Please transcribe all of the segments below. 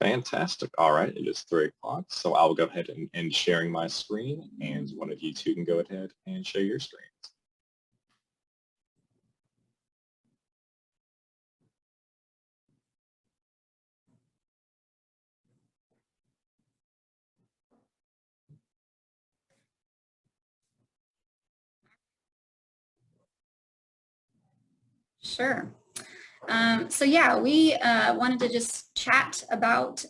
Fantastic. All right, it is 3 o'clock, so I'll go ahead and end sharing my screen, and one of you two can go ahead and share your screens. Sure. So yeah, we wanted to just chat about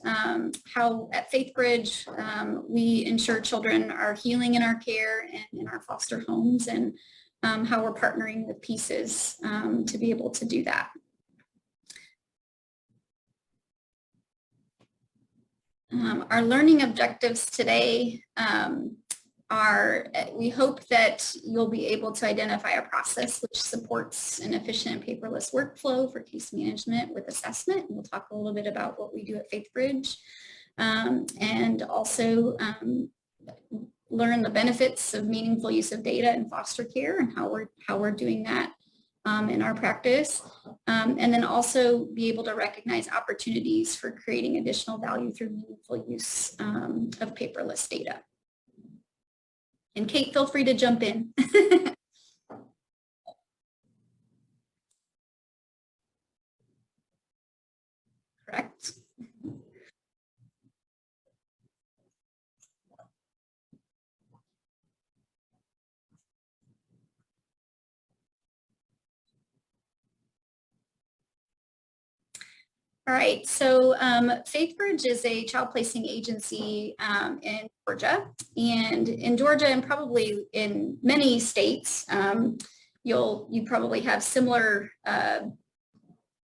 how at FaithBridge we ensure children are healing in our care and in our foster homes, and how we're partnering with Pieces to be able to do that. Our learning objectives today are, we hope that you'll be able to identify a process which supports an efficient paperless workflow for case management with assessment. And we'll talk a little bit about what we do at FaithBridge, and also learn the benefits of meaningful use of data in foster care and how we're doing that in our practice, and then also be able to recognize opportunities for creating additional value through meaningful use of paperless data. And Kate, feel free to jump in. Correct. All right, so FaithBridge is a child placing agency in Georgia, and in Georgia and probably in many states, you probably have similar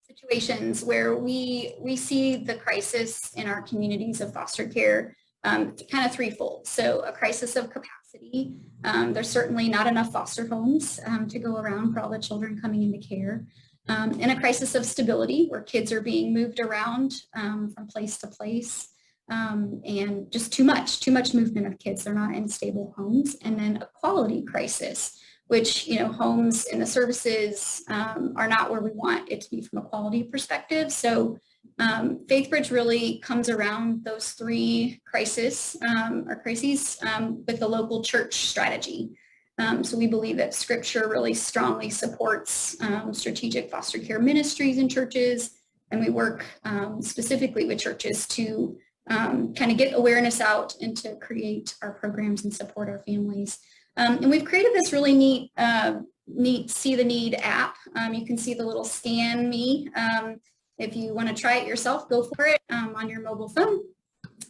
situations where we see the crisis in our communities of foster care kind of threefold. So a crisis of capacity. There's certainly not enough foster homes to go around for all the children coming into care. And a crisis of stability, where kids are being moved around from place to place, and just too much movement of kids. They're not in stable homes. And then a quality crisis, which, homes and the services are not where we want it to be from a quality perspective. So FaithBridge really comes around those three crises with the local church strategy. So we believe that Scripture really strongly supports strategic foster care ministries in churches, and we work specifically with churches to kind of get awareness out and to create our programs and support our families. And we've created this really neat See the Need app. You can see the little scan me. If you want to try it yourself, go for it on your mobile phone.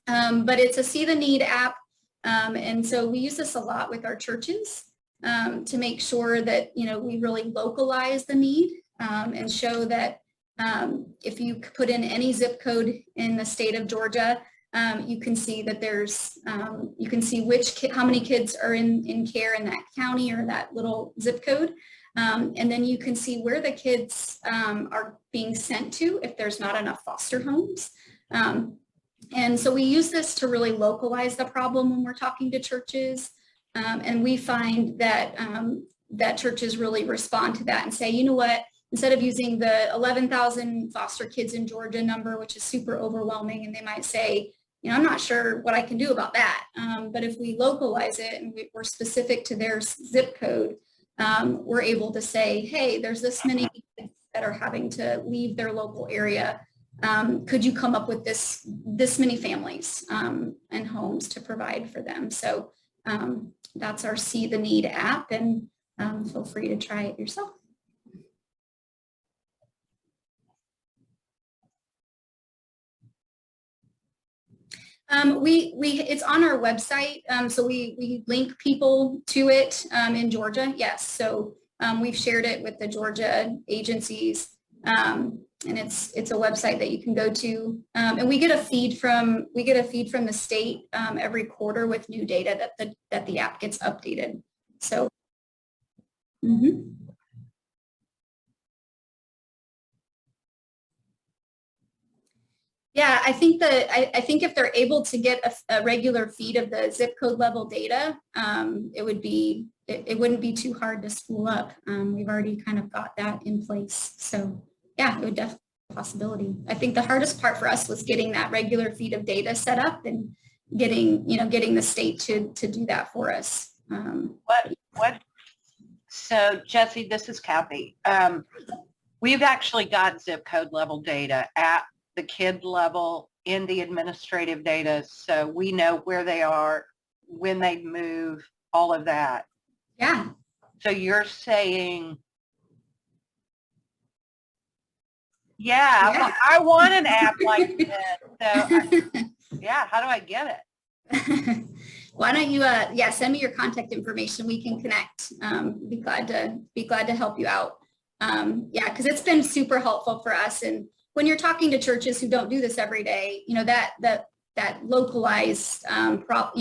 But it's a See the Need app. And so we use this a lot with our churches to make sure that, we really localize the need and show that if you put in any zip code in the state of Georgia, you can see that there's, you can see how many kids are in care in that county or that little zip code. And then you can see where the kids are being sent to if there's not enough foster homes. And so we use this to really localize the problem when we're talking to churches. And we find that that churches really respond to that and say, you know what, instead of using the 11,000 foster kids in Georgia number, which is super overwhelming, and they might say, I'm not sure what I can do about that. But if we localize it and we're specific to their zip code, we're able to say, hey, there's this many kids that are having to leave their local area. Could you come up with this many families and homes to provide for them? So that's our See the Need app, and feel free to try it yourself. It's on our website, so we link people to it in Georgia. Yes, so we've shared it with the Georgia agencies, and it's a website that you can go to, and we get a feed from the state every quarter with new data that the app gets updated. So. Yeah, I think that I think if they're able to get a regular feed of the zip code level data, it wouldn't be too hard to spool up. We've already kind of got that in place. So yeah, it would definitely be a possibility. I think the hardest part for us was getting that regular feed of data set up and getting the state to do that for us. What? So Jesse, this is Kathy. We've actually got zip code level data at the kid level in the administrative data, so we know where they are, when they move, all of that. Yeah. So you're saying, yeah. I want an app like this. So yeah, how do I get it? Why don't you send me your contact information, we can connect. Be glad to help you out. Because it's been super helpful for us. And when you're talking to churches who don't do this every day, that localized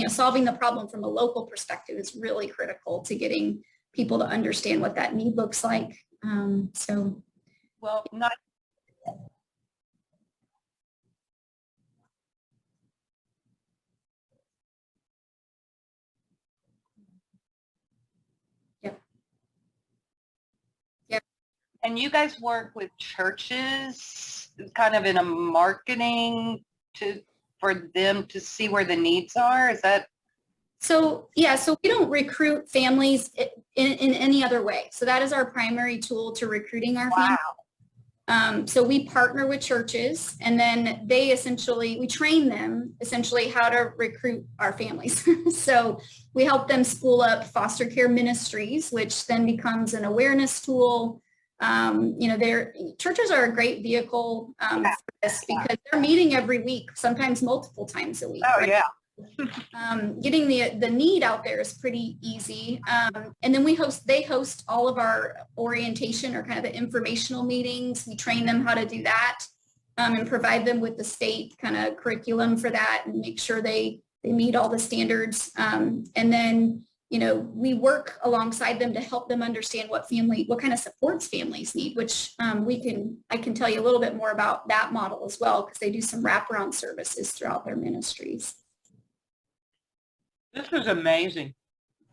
solving the problem from a local perspective is really critical to getting people to understand what that need looks like. Well, not And you guys work with churches kind of in a marketing for them to see where the needs are? Is that? So we don't recruit families in any other way. So that is our primary tool to recruiting our families. So we partner with churches, and then we train them essentially how to recruit our families. So we help them spool up foster care ministries, which then becomes an awareness tool. Their churches are a great vehicle for this because they're meeting every week, sometimes multiple times a week. Oh, right? Yeah. Getting the need out there is pretty easy. And then they host all of our orientation or kind of the informational meetings. We train them how to do that and provide them with the state kind of curriculum for that and make sure they meet all the standards. And then we work alongside them to help them understand what kind of supports families need, which I can tell you a little bit more about that model as well, because they do some wraparound services throughout their ministries. This was amazing.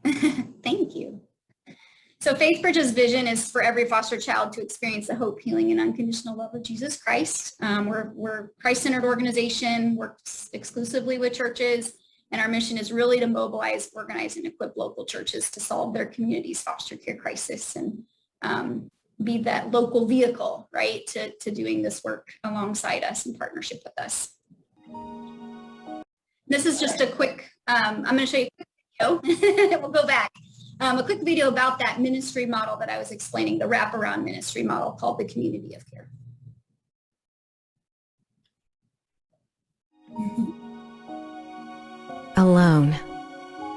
Thank you. So FaithBridge's vision is for every foster child to experience the hope, healing, and unconditional love of Jesus Christ. We're a Christ-centered organization, works exclusively with churches. And our mission is really to mobilize, organize, and equip local churches to solve their community's foster care crisis and be that local vehicle, right, to doing this work alongside us in partnership with us. This is just a quick, I'm going to show you a quick video. We'll go back. A quick video about that ministry model that I was explaining, the wraparound ministry model called the community of care. Alone.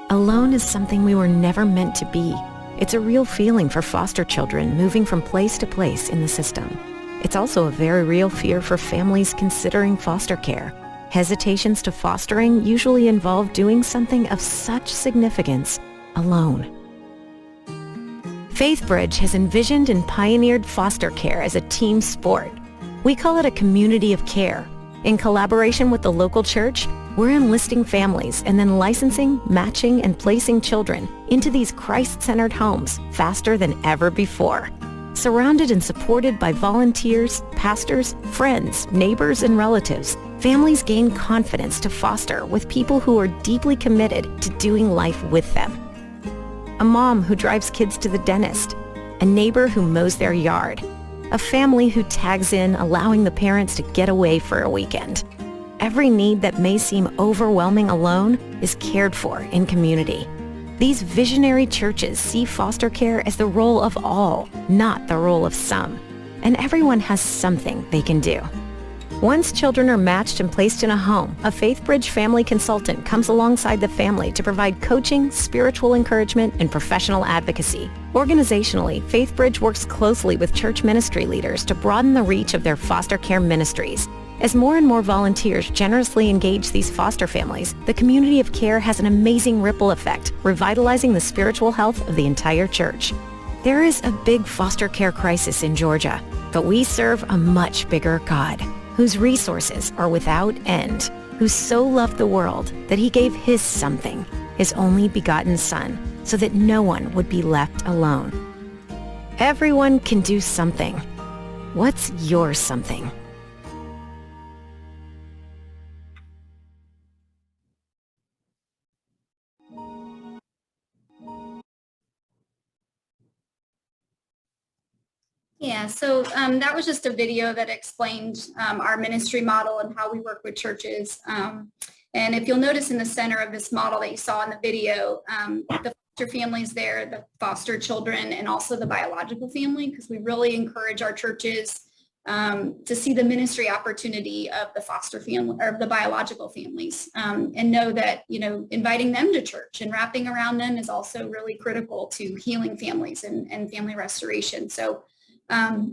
Alone is something we were never meant to be. It's a real feeling for foster children moving from place to place in the system. It's also a very real fear for families considering foster care. Hesitations to fostering usually involve doing something of such significance alone. FaithBridge has envisioned and pioneered foster care as a team sport. We call it a community of care. In collaboration with the local church, we're enlisting families and then licensing, matching, and placing children into these Christ-centered homes faster than ever before. Surrounded and supported by volunteers, pastors, friends, neighbors, and relatives, families gain confidence to foster with people who are deeply committed to doing life with them. A mom who drives kids to the dentist, a neighbor who mows their yard, a family who tags in, allowing the parents to get away for a weekend. Every need that may seem overwhelming alone is cared for in community. These visionary churches see foster care as the role of all, not the role of some. And everyone has something they can do. Once children are matched and placed in a home, a FaithBridge family consultant comes alongside the family to provide coaching, spiritual encouragement, and professional advocacy. Organizationally, FaithBridge works closely with church ministry leaders to broaden the reach of their foster care ministries. As more and more volunteers generously engage these foster families, the community of care has an amazing ripple effect, revitalizing the spiritual health of the entire church. There is a big foster care crisis in Georgia, but we serve a much bigger God, whose resources are without end, who so loved the world that he gave his something, his only begotten Son, so that no one would be left alone. Everyone can do something. What's your something? Yeah, so that was just a video that explained our ministry model and how we work with churches. And if you'll notice in the center of this model that you saw in the video, the foster families there, the foster children, and also the biological family, because we really encourage our churches to see the ministry opportunity of the foster family or the biological families, and know that, you know, inviting them to church and wrapping around them is also really critical to healing families and family restoration. So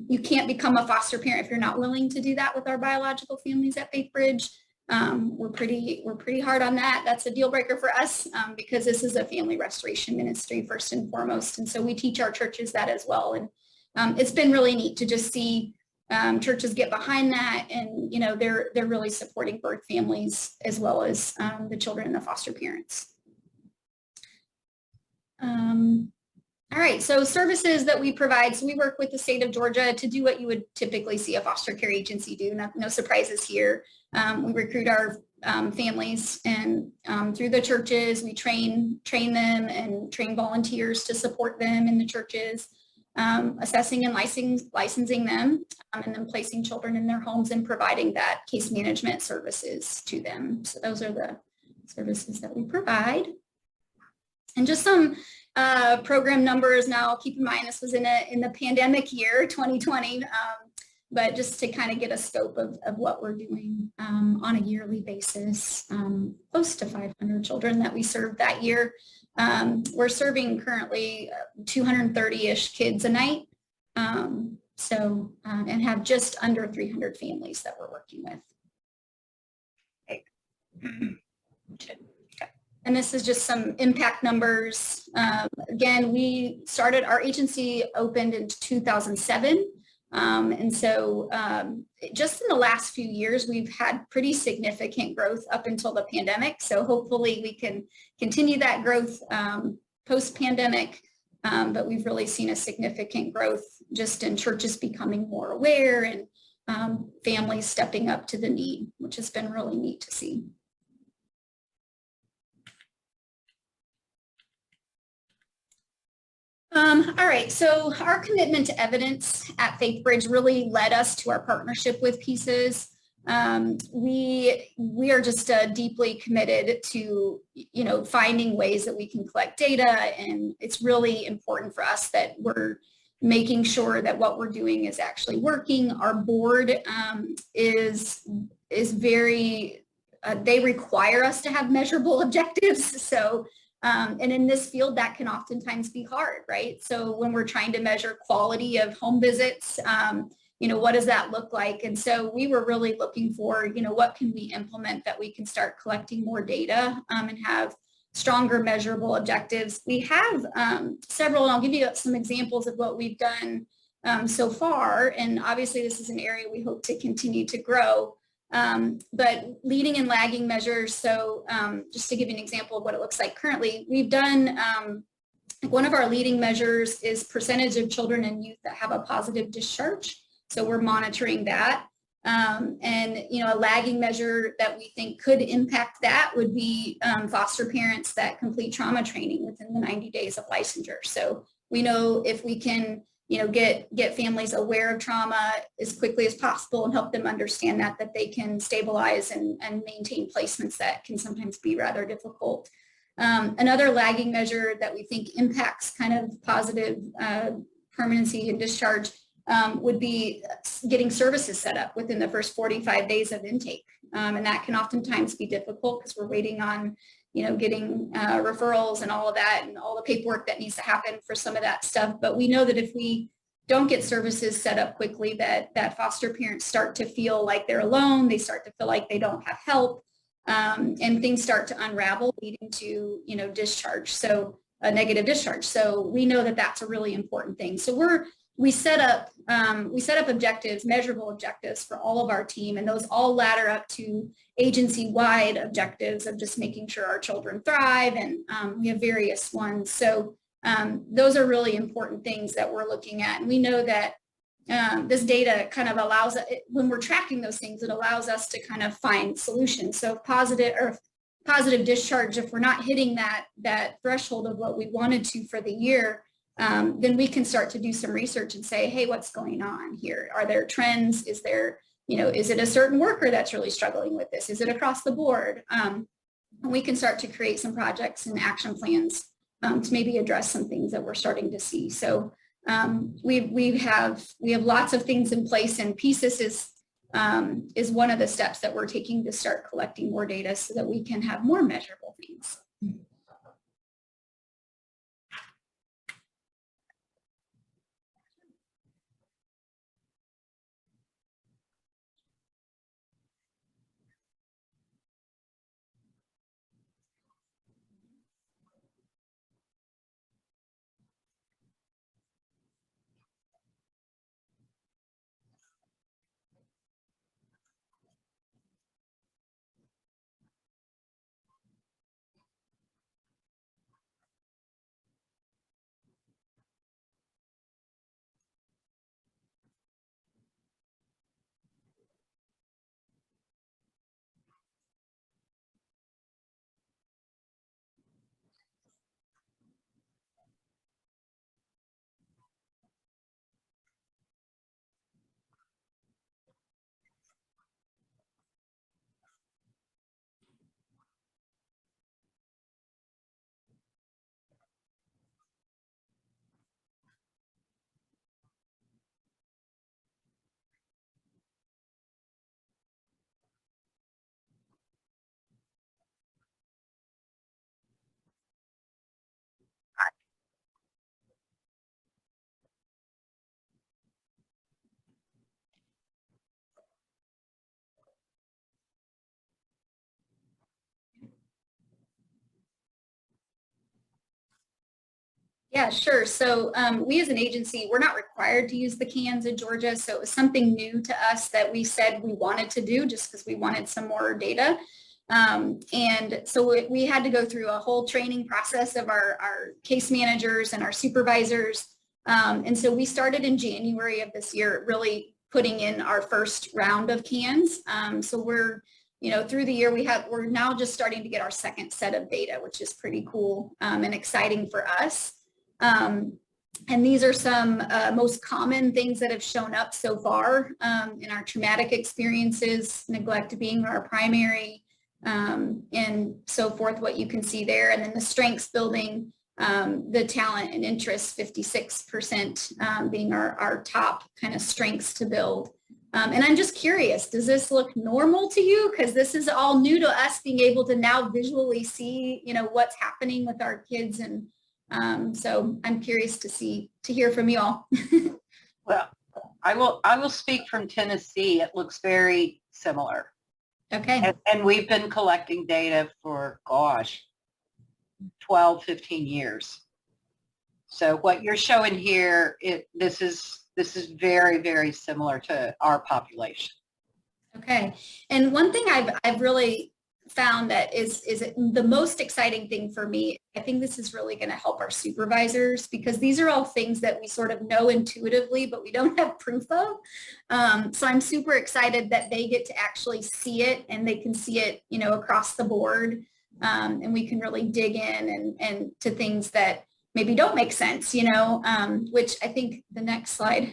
you can't become a foster parent if you're not willing to do that with our biological families at Faith Bridge. We're pretty hard on that. That's a deal breaker for us because this is a family restoration ministry first and foremost. And so we teach our churches that as well. And it's been really neat to just see churches get behind that, and you know they're really supporting birth families as well as the children and the foster parents. All right, so services that we provide. So we work with the state of Georgia to do what you would typically see a foster care agency do. No surprises here. We recruit our families, and through the churches, we train them and train volunteers to support them in the churches, assessing and licensing them, and then placing children in their homes and providing that case management services to them. So those are the services that we provide. And just some program numbers. Now, keep in mind, this was in the pandemic year, 2020, but just to kind of get a scope of what we're doing on a yearly basis, close to 500 children that we served that year. We're serving currently 230-ish kids a night, and have just under 300 families that we're working with. And this is just some impact numbers. Again, our agency opened in 2007. And so just in the last few years, we've had pretty significant growth up until the pandemic. So hopefully we can continue that growth post-pandemic. But we've really seen a significant growth just in churches becoming more aware and families stepping up to the need, which has been really neat to see. All right, so our commitment to evidence at Faith Bridge really led us to our partnership with Pieces. We are just deeply committed to, you know, finding ways that we can collect data, and it's really important for us that we're making sure that what we're doing is actually working. Our board is very, they require us to have measurable objectives. So and in this field, that can oftentimes be hard, right? So when we're trying to measure quality of home visits, you know, what does that look like? And so we were really looking for, you know, what can we implement that we can start collecting more data and have stronger measurable objectives. We have several, and I'll give you some examples of what we've done so far. And obviously this is an area we hope to continue to grow. But leading and lagging measures, so just to give you an example of what it looks like currently, we've done, one of our leading measures is percentage of children and youth that have a positive discharge. So we're monitoring that. And, you know, a lagging measure that we think could impact that would be foster parents that complete trauma training within the 90 days of licensure. So we know if we can, you know, get families aware of trauma as quickly as possible and help them understand that they can stabilize and maintain placements that can sometimes be rather difficult. Another lagging measure that we think impacts kind of positive permanency and discharge would be getting services set up within the first 45 days of intake. And that can oftentimes be difficult because we're waiting on, you know, getting referrals and all of that and all the paperwork that needs to happen for some of that stuff. But we know that if we don't get services set up quickly, that foster parents start to feel like they're alone. They start to feel like they don't have help, and things start to unravel, leading to, you know, discharge. So a negative discharge. So we know that that's a really important thing. So we're we set up objectives, measurable objectives for all of our team, and those all ladder up to agency-wide objectives of just making sure our children thrive, and we have various ones. So those are really important things that we're looking at, and we know that this data kind of allows, when we're tracking those things, it allows us to kind of find solutions. So positive discharge, if we're not hitting that threshold of what we wanted to for the year, then we can start to do some research and say, hey, what's going on here? Are there trends? Is there, is it a certain worker that's really struggling with this? Is it across the board? We can start to create some projects and action plans to maybe address some things that we're starting to see. So we have lots of things in place, and PCIS is one of the steps that we're taking to start collecting more data so that we can have more measurable things. Yeah, sure. So we as an agency, we're not required to use the cans in Georgia. So it was something new to us that we said we wanted to do just because we wanted some more data. And so we had to go through a whole training process of our case managers and our supervisors. And so we started in January of this year, really putting in our first round of cans. So we're, through the year we're now just starting to get our second set of data, which is pretty cool and exciting for us. And these are some most common things that have shown up so far in our traumatic experiences, neglect being our primary, and so forth, what you can see there. And then the strengths building, the talent and interest, 56% being our top kind of strengths to build. And I'm just curious, does this look normal to you? Because this is all new to us, being able to now visually see, what's happening with our kids. And so I'm curious to hear from you all. Well, I will speak from Tennessee. It looks very similar. Okay. And we've been collecting data for, 12, 15 years. So what you're showing here, this is very, very similar to our population. Okay. And one thing I've really found that is the most exciting thing for me, I think this is really going to help our supervisors, because these are all things that we sort of know intuitively, but we don't have proof of. So I'm super excited that they get to actually see it, and they can see it, across the board. And we can really dig in and to things that maybe don't make sense, which I think the next slide,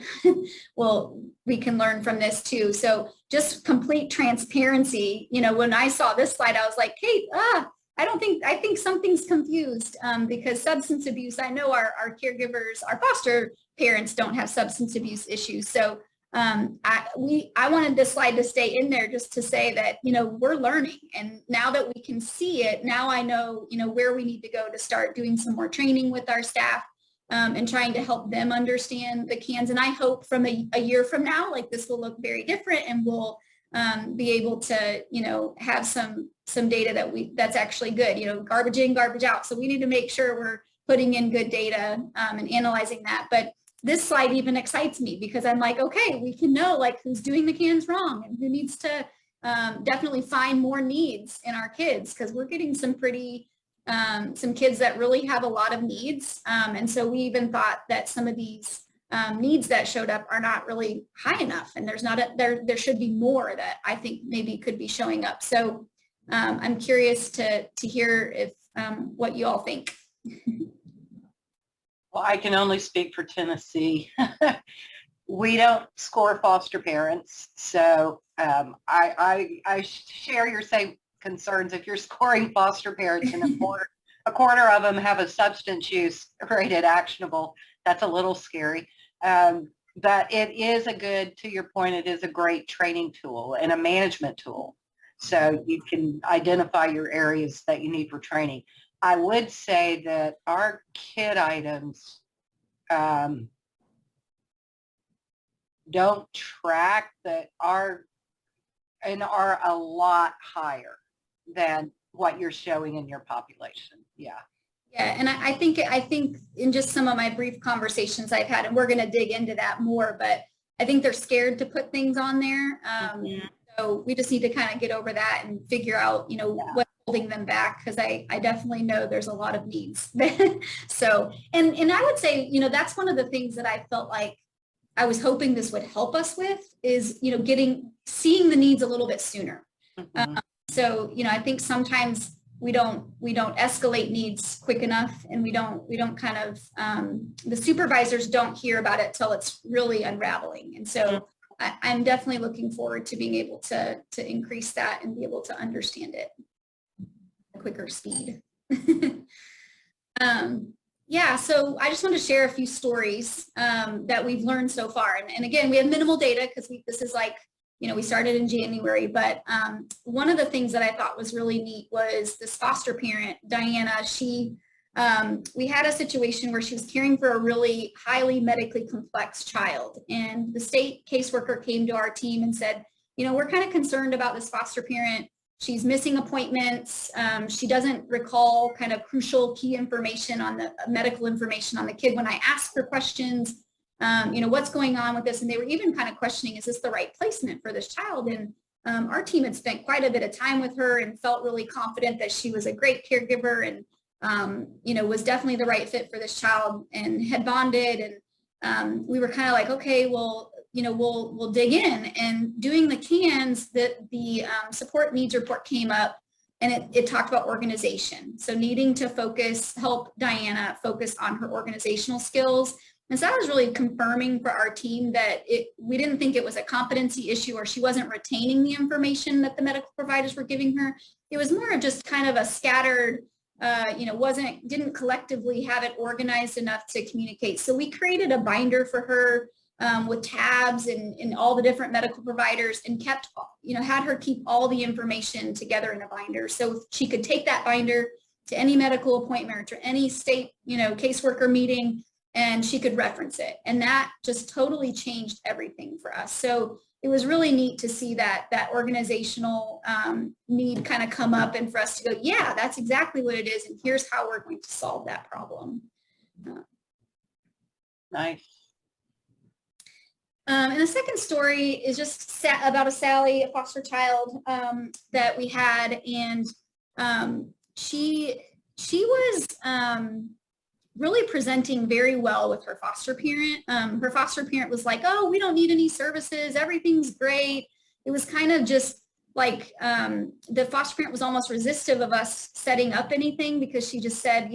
we can learn from this too. So just complete transparency. When I saw this slide, I was like, Kate, I think something's confused because substance abuse, I know our caregivers, our foster parents don't have substance abuse issues. So I wanted this slide to stay in there just to say that, we're learning. And now that we can see it, now I know, where we need to go to start doing some more training with our staff and trying to help them understand the cans. And I hope from a year from now, like this will look very different, and we'll be able to, have some data that's actually good, garbage in, garbage out. So we need to make sure we're putting in good data and analyzing that. But this slide even excites me because I'm like, okay, we can know like who's doing the cans wrong and who needs to definitely find more needs in our kids, because we're getting some pretty, some kids that really have a lot of needs. And so we even thought that some of these needs that showed up are not really high enough, and there should be more that I think maybe could be showing up. So I'm curious to hear if what you all think. Well, I can only speak for Tennessee. We don't score foster parents, so I share your same concerns. If you're scoring foster parents and a quarter of them have a substance use rated actionable, that's a little scary. But it is to your point, it is a great training tool and a management tool. So you can identify your areas that you need for training. I would say that our kid items don't track that are a lot higher than what you're showing in your population. Yeah. Yeah, and I think in just some of my brief conversations I've had, and we're going to dig into that more, but I think they're scared to put things on there. So we just need to kind of get over that and figure out, what's holding them back, because I definitely know there's a lot of needs. So, and I would say, that's one of the things that I felt like I was hoping this would help us with is, seeing the needs a little bit sooner. So, I think sometimes we don't escalate needs quick enough, and we don't kind of, the supervisors don't hear about it till it's really unraveling. And so I'm definitely looking forward to being able to increase that and be able to understand it at a quicker speed. Yeah, so I just want to share a few stories that we've learned so far. And again, we have minimal data because this is like, we started in January, but one of the things that I thought was really neat was this foster parent, Diana. We had a situation where she was caring for a really highly medically complex child, and the state caseworker came to our team and said, we're kind of concerned about this foster parent. She's missing appointments. She doesn't recall kind of crucial key information on the medical information on the kid when I asked her questions. What's going on with this? And they were even kind of questioning, is this the right placement for this child? And our team had spent quite a bit of time with her and felt really confident that she was a great caregiver and, was definitely the right fit for this child, and had bonded. And we were kind of like, okay, well, we'll dig in. And doing the cans, the support needs report came up, and it talked about organization. So needing to help Diana focus on her organizational skills. And so that was really confirming for our team that we didn't think it was a competency issue or she wasn't retaining the information that the medical providers were giving her. It was more of just kind of a scattered, didn't collectively have it organized enough to communicate. So we created a binder for her with tabs and all the different medical providers, and kept, had her keep all the information together in a binder. So she could take that binder to any medical appointment or to any state, caseworker meeting, and she could reference it. And that just totally changed everything for us. So it was really neat to see that organizational need kind of come up, and for us to go, yeah, that's exactly what it is. And here's how we're going to solve that problem. Nice. And the second story is just about a Sally, a foster child that we had. And she was really presenting very well with her foster parent. Her foster parent was like, oh, we don't need any services. Everything's great. It was kind of just like the foster parent was almost resistive of us setting up anything, because she just said,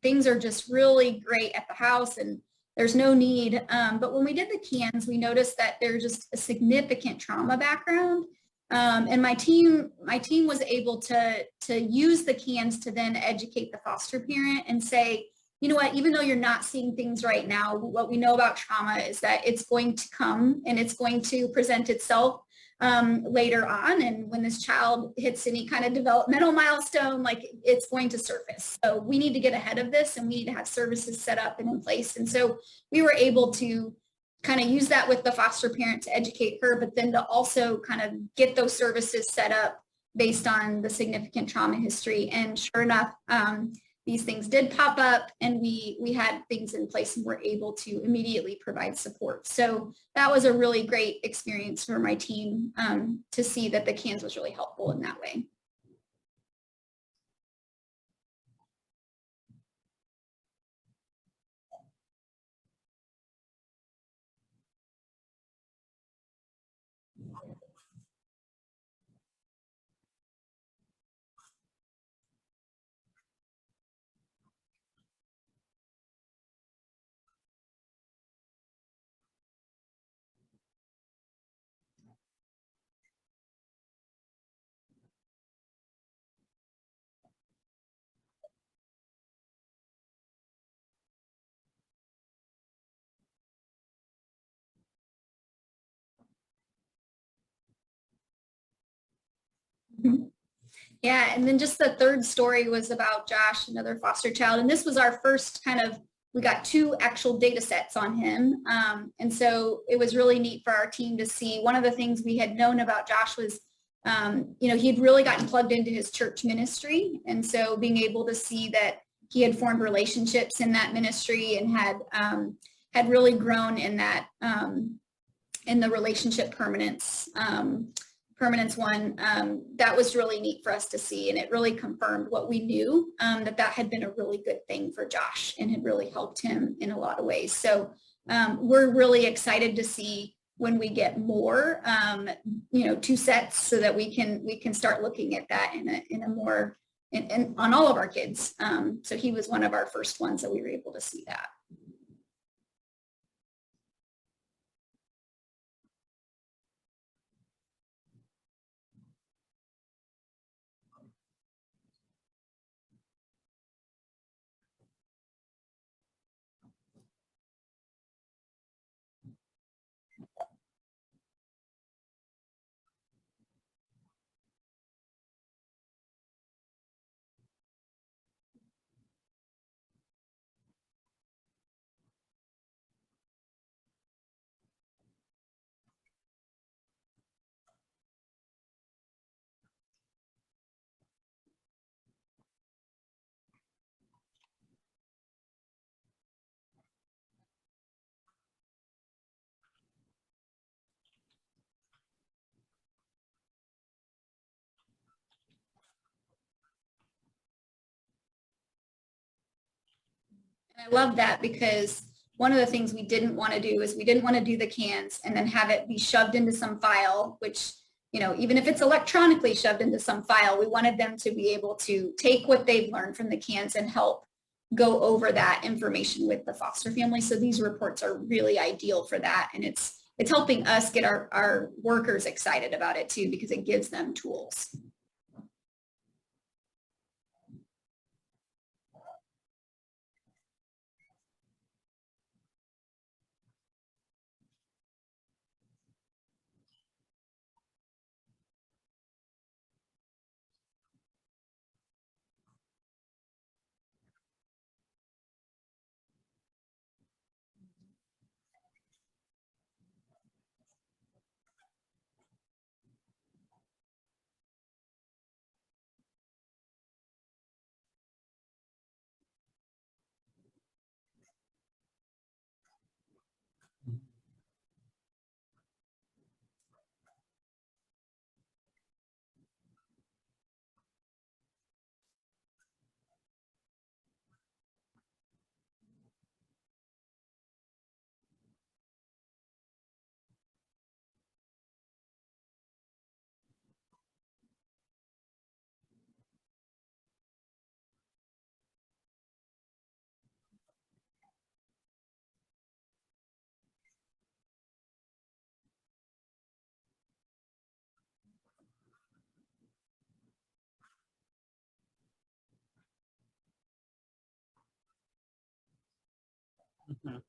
things are just really great at the house and there's no need. But when we did the cans, we noticed that there's just a significant trauma background. And my team was able to use the cans to then educate the foster parent and say, you know what, even though you're not seeing things right now, what we know about trauma is that it's going to come and it's going to present itself later on. And when this child hits any kind of developmental milestone, like, it's going to surface. So we need to get ahead of this, and we need to have services set up and in place. And so we were able to kind of use that with the foster parent to educate her, but then to also kind of get those services set up based on the significant trauma history. And sure enough, these things did pop up, and we had things in place and were able to immediately provide support. So that was a really great experience for my team, to see that the cans was really helpful in that way. Yeah, and then just the third story was about Josh, another foster child. And this was our first we got 2 actual data sets on him. And so it was really neat for our team to see. One of the things we had known about Josh was, he'd really gotten plugged into his church ministry. And so being able to see that he had formed relationships in that ministry and had really grown in that, in the relationship permanence one, that was really neat for us to see. And it really confirmed what we knew, that had been a really good thing for Josh and had really helped him in a lot of ways. So we're really excited to see when we get more, 2 sets, so that we can start looking at that in a more, on all of our kids. So he was one of our first ones that we were able to see that. And I love that, because one of the things we didn't want to do is we didn't want to do the cans and then have it be shoved into some file, which, even if it's electronically shoved into some file, we wanted them to be able to take what they've learned from the cans and help go over that information with the foster family. So these reports are really ideal for that. And it's helping us get our workers excited about it too, because it gives them tools. Mhm.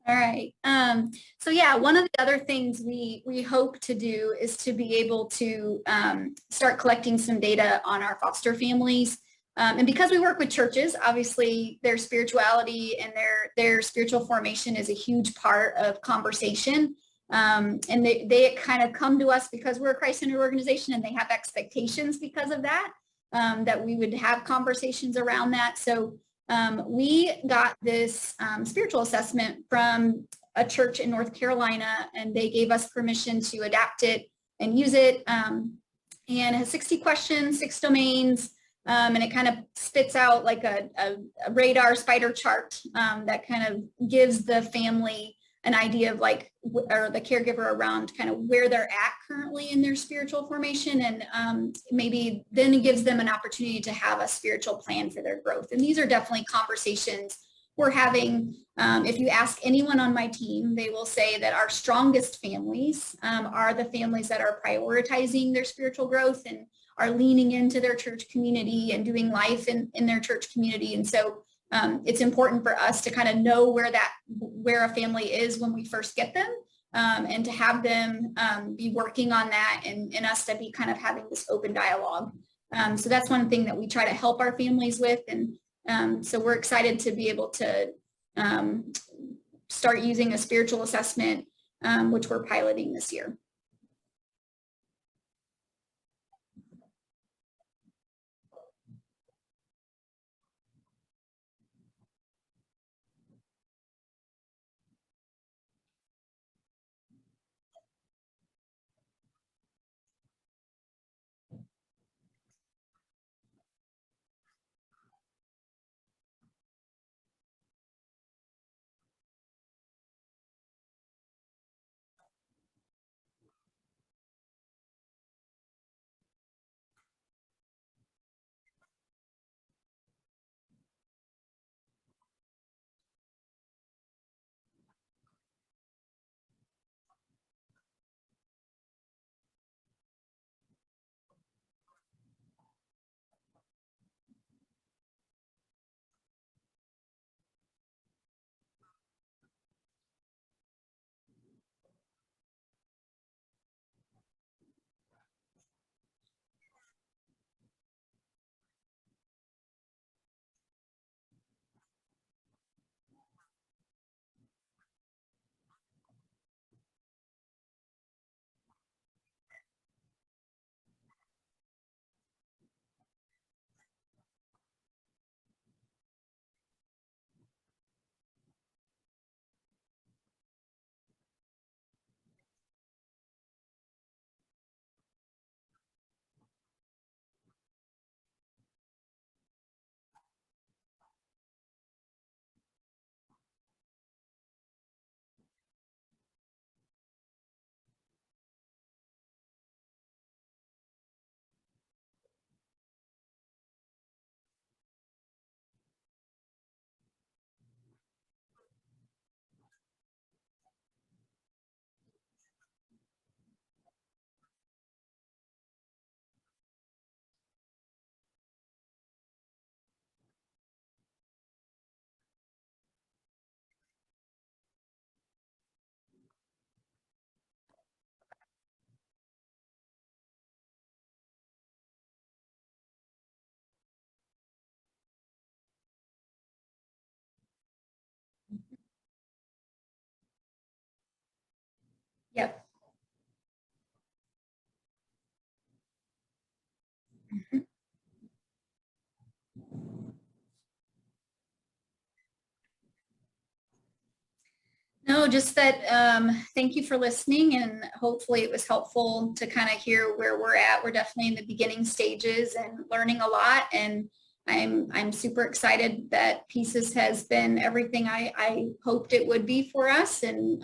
All right. So yeah, one of the other things we hope to do is to be able to start collecting some data on our foster families. And because we work with churches, obviously their spirituality and their spiritual formation is a huge part of conversation. And they kind of come to us because we're a Christ-centered organization and they have expectations because of that, that we would have conversations around that. So we got this spiritual assessment from a church in North Carolina, and they gave us permission to adapt it and use it. And it has 60 questions, 6 domains, and it kind of spits out like a radar spider chart that kind of gives the family an idea of like, or the caregiver around kind of where they're at currently in their spiritual formation, and maybe then it gives them an opportunity to have a spiritual plan for their growth. And these are definitely conversations we're having. If you ask anyone on my team, they will say that our strongest families are the families that are prioritizing their spiritual growth and are leaning into their church community and doing life in their church community. And so it's important for us to kind of know where a family is when we first get them, and to have them be working on that, and us to be kind of having this open dialogue. So that's one thing that we try to help our families with. And so we're excited to be able to start using a spiritual assessment, which we're piloting this year. Yep. No, just that, thank you for listening, and hopefully it was helpful to kind of hear where we're at. We're definitely in the beginning stages and learning a lot, and I'm super excited that Pieces has been everything I hoped it would be for us, and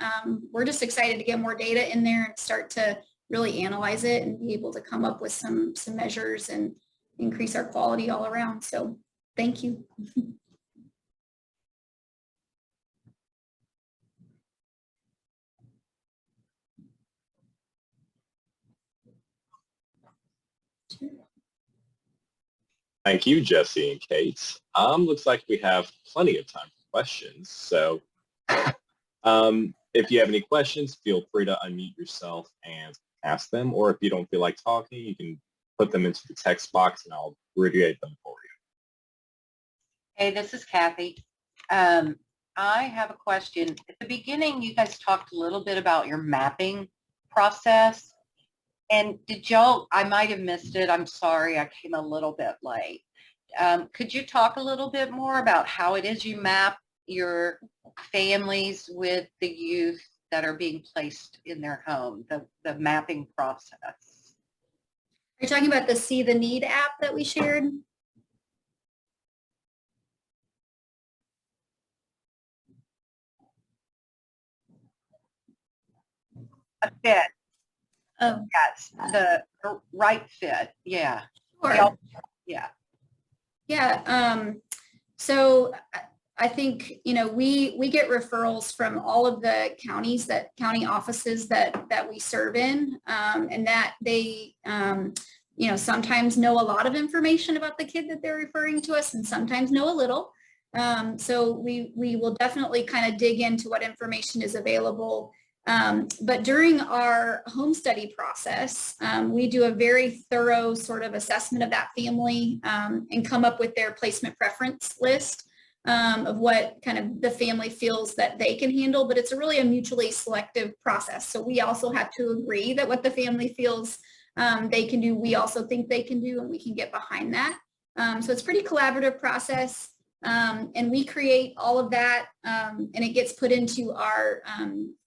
we're just excited to get more data in there and start to really analyze it and be able to come up with some measures and increase our quality all around. So thank you. Thank you, Jesse and Kate. Looks like we have plenty of time for questions. So If you have any questions, feel free to unmute yourself and ask them, or if you don't feel like talking, you can put them into the text box and I'll reiterate them for you. Hey, this is Kathy. I have a question. At the beginning, you guys talked a little bit about your mapping process. And did y'all, I might have missed it. I'm sorry, I came a little bit late. Could you talk a little bit more about how it is you map your families with the youth that are being placed in their home, the mapping process? Are you talking about the See the Need app that we shared? A fit. Oh, Yes, the right fit. Yeah. sure. Yeah. Yeah. So I think, we get referrals from all of the county offices that we serve in, and that they, sometimes know a lot of information about the kid that they're referring to us and sometimes know a little. So we will definitely kind of dig into what information is available. But during our home study process, we do a very thorough sort of assessment of that family, and come up with their placement preference list, of what kind of the family feels that they can handle, but it's really a mutually selective process. So we also have to agree that what the family feels they can do, we also think they can do, and we can get behind that. So it's a pretty collaborative process. And we create all of that, and it gets put into our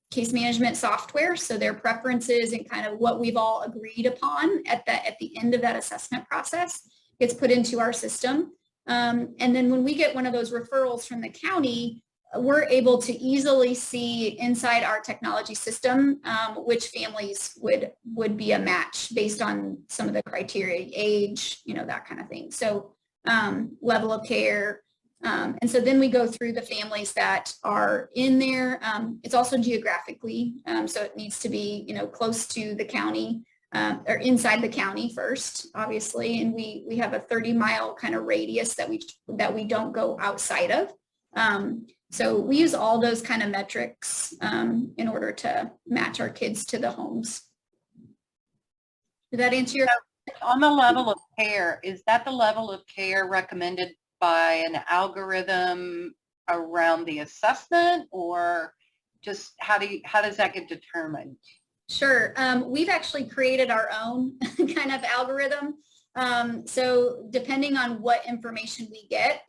case management software. So their preferences and kind of what we've all agreed upon at the end of that assessment process gets put into our system. And then when we get one of those referrals from the county, we're able to easily see inside our technology system which families would be a match based on some of the criteria, age, that kind of thing. So level of care. And so then we go through the families that are in there. It's also geographically, so it needs to be, close to the county, or inside the county first, obviously. And we have a 30-mile kind of radius that we don't go outside of. So we use all those kind of metrics in order to match our kids to the homes. Did that answer your? On the level of care, is that the level of care recommended by an algorithm around the assessment, or just how does that get determined? Sure. We've actually created our own kind of algorithm. So depending on what information we get,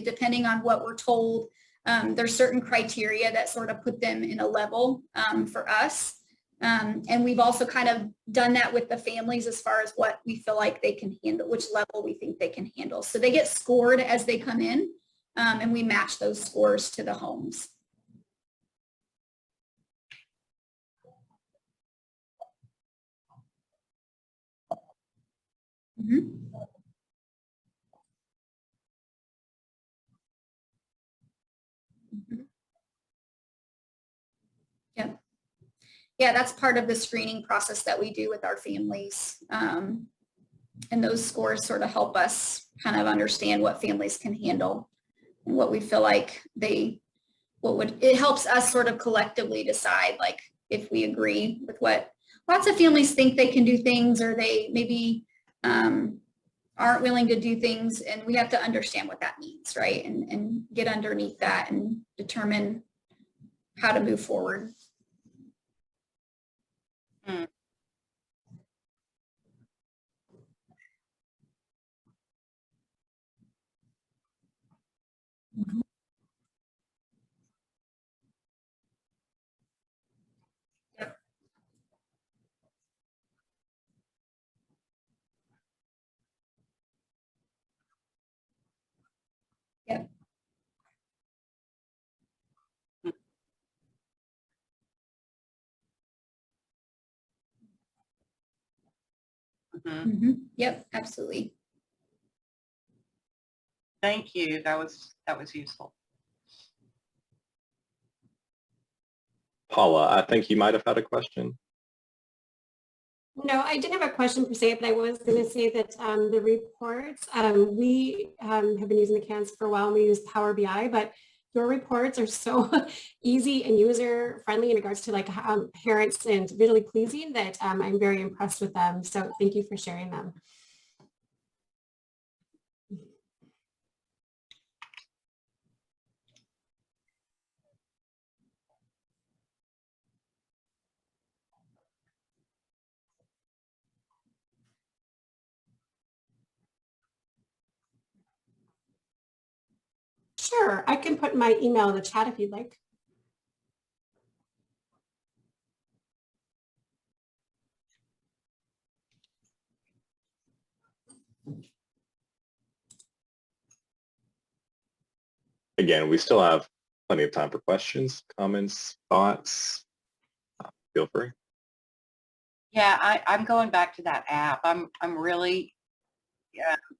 depending on what we're told, there's certain criteria that sort of put them in a level for us. And we've also kind of done that with the families as far as what we feel like they can handle, which level we think they can handle. So they get scored as they come in, and we match those scores to the homes. Mm-hmm. Mm-hmm. Yeah. Yeah, that's part of the screening process that we do with our families. And those scores sort of help us kind of understand what families can handle and what we feel like it helps us sort of collectively decide, like, if we agree with what lots of families think they can do things, or they maybe aren't willing to do things, and we have to understand what that means, right? And get underneath that and determine how to move forward. Mm. Mm-hmm. Yep. Yep. Mm-hmm. Mm-hmm. Yep, absolutely. Thank you. That was useful. Paula, I think you might have had a question. No, I didn't have a question per se, but I was going to say that the reports, we have been using the CANs for a while, and we use Power BI, but your reports are so easy and user friendly in regards to like parents and visually pleasing that I'm very impressed with them. So thank you for sharing them. Sure, I can put my email in the chat if you'd like. Again, we still have plenty of time for questions, comments, thoughts. Feel free. Yeah, I'm going back to that app. I'm really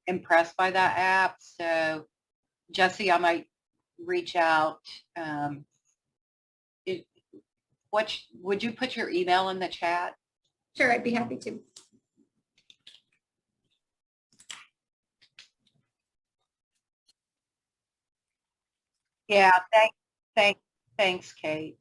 impressed by that app. So Jesse, I might reach out. Would you put your email in the chat? Sure, I'd be happy to. Yeah, thanks, Kate.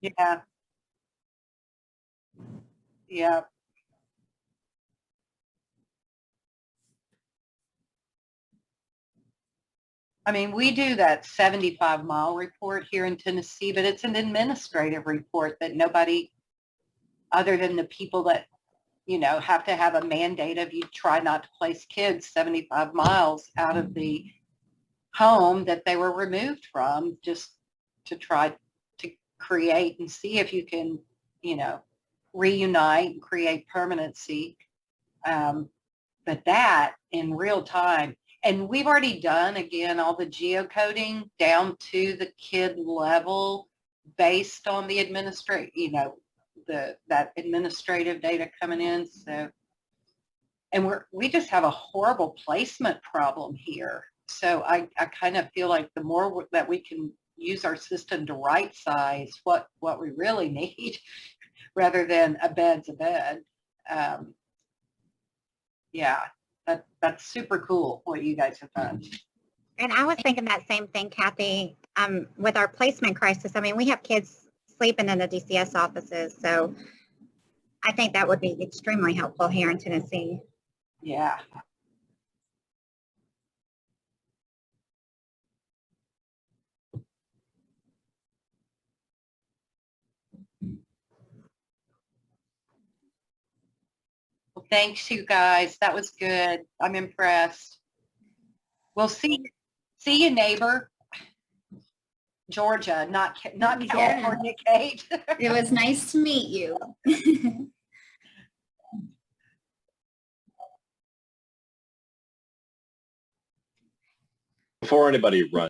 Yeah, yeah. I mean, we do that 75-mile report here in Tennessee, but it's an administrative report that nobody, other than the people that, you know, have to have a mandate of you try not to place kids 75 miles out of the home that they were removed from, just to try to create and see if you can, you know, reunite and create permanency. But that in real time, and we've already done, again, all the geocoding down to the kid level based on the you know, that administrative data coming in. So, and we just have a horrible placement problem here. So I kind of feel like the more that we can use our system to right size what we really need rather than a bed's a bed. Yeah, that's super cool what you guys have done. And I was thinking that same thing, Kathy, with our placement crisis. I mean, we have kids sleeping in the DCS offices, so I think that would be extremely helpful here in Tennessee. Yeah. Well, thanks, you guys. That was good. I'm impressed. We'll see you, neighbor. Georgia, not California, yeah. Kate. It was nice to meet you. Before anybody runs